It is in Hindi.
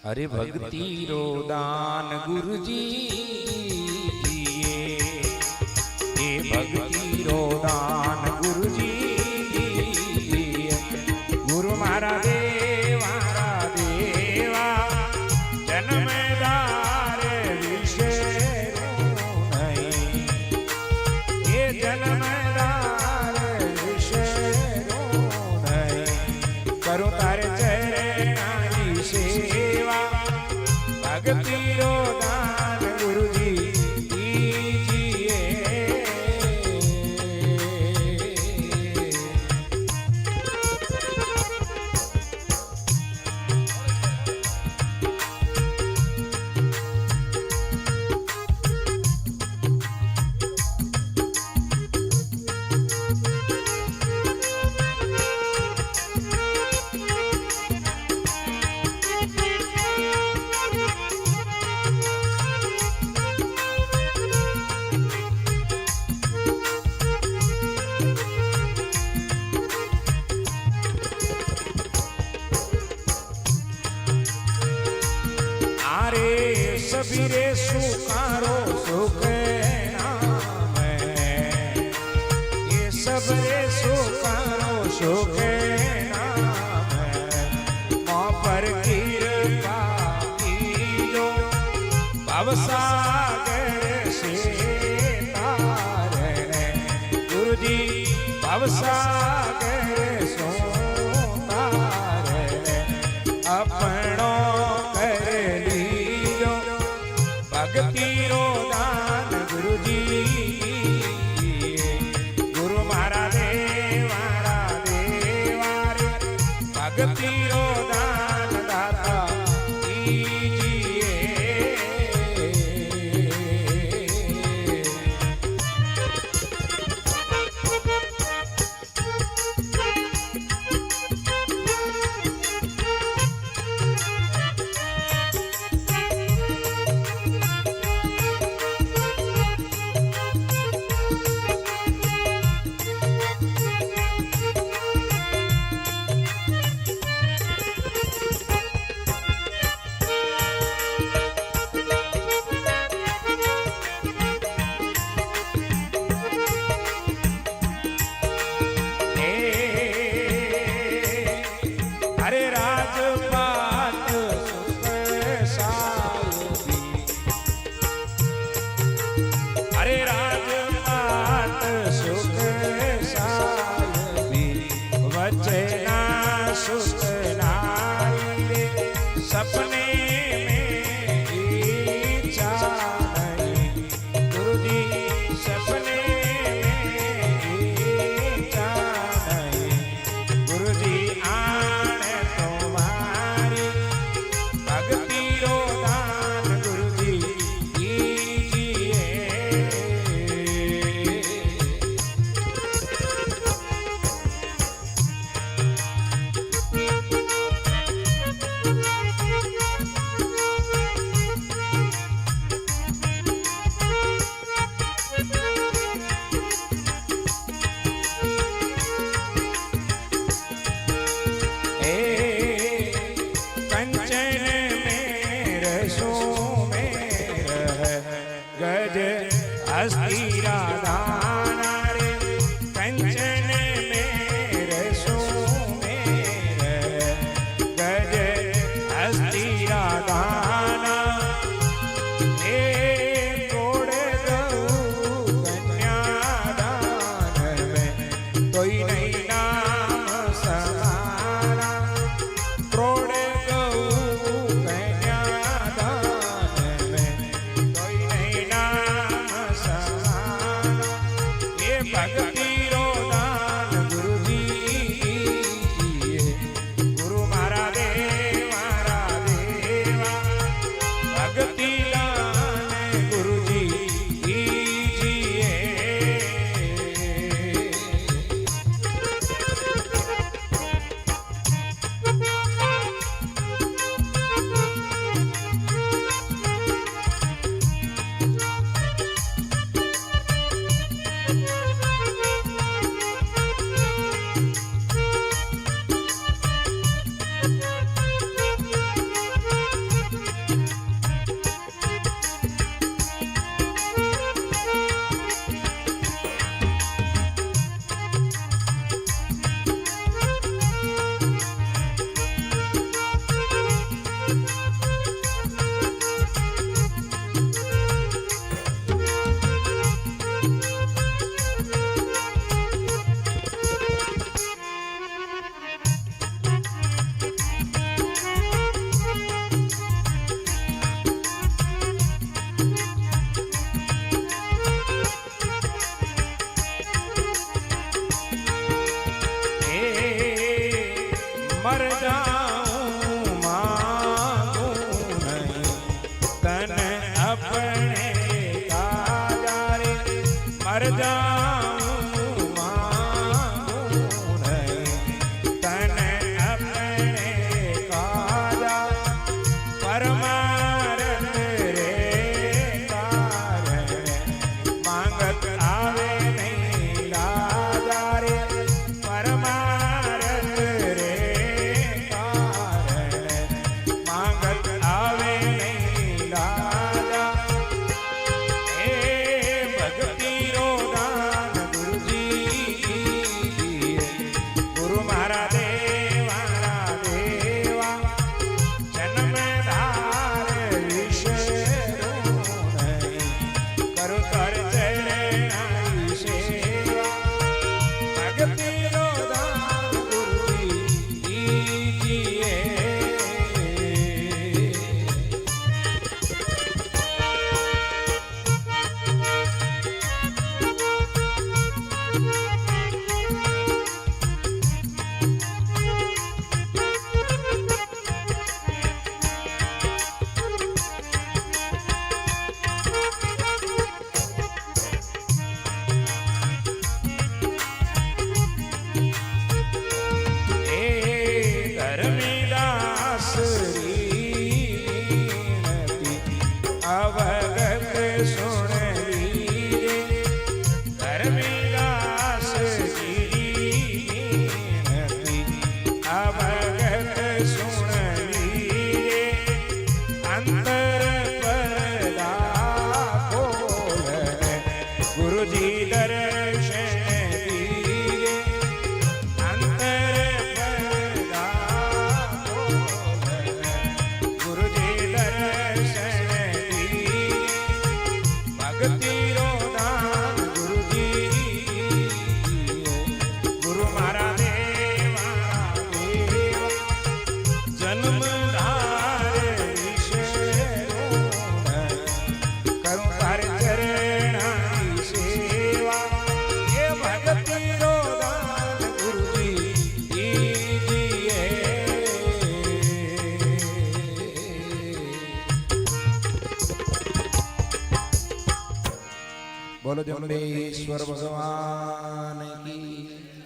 अरे भक्ति रो दान गुरुजी दिए, ये भक्ति रो दान गुरुजी दिए। गुरु मारा देवा जन्मदार विषय नहीं, ये जन्मदार विषय नहीं। करो तारे चरण सेवा, भक्ति रो दान गुरुजी दीजिए। सबीरे सुकारो सुख नाम है, ये सबरे सुकारो सुख नाम है। माँ पर कृपा कीजो, भवसागर से तारे। गुरुजी भवसागर सो तारे, अपनो कर लीजो भक्ति रो दान गुरुजी। गुरु मारा देवा रे, भक्ति रो दान दाता दीजिए। सपने में इच्छा नहीं, गुरुजी सपने में इच्छा नहीं। गुरुजी आने तुम्हारी भक्ति रो दान गुरुजी दीजिए। गज अस्थिरा दाना रे, कंचन में रसो में गज अस्थिरा दाना। ए तोड़े गऊ कन्यादान में कोई नहीं नाम समाना। तोड़े गऊ कन्यादान में कोई नहीं नाम समाना। ये भक्ति रो दान गुरुजी दीजिए। गुरु मारा देवा બોલો જંબેશ્વર ભગવાન કી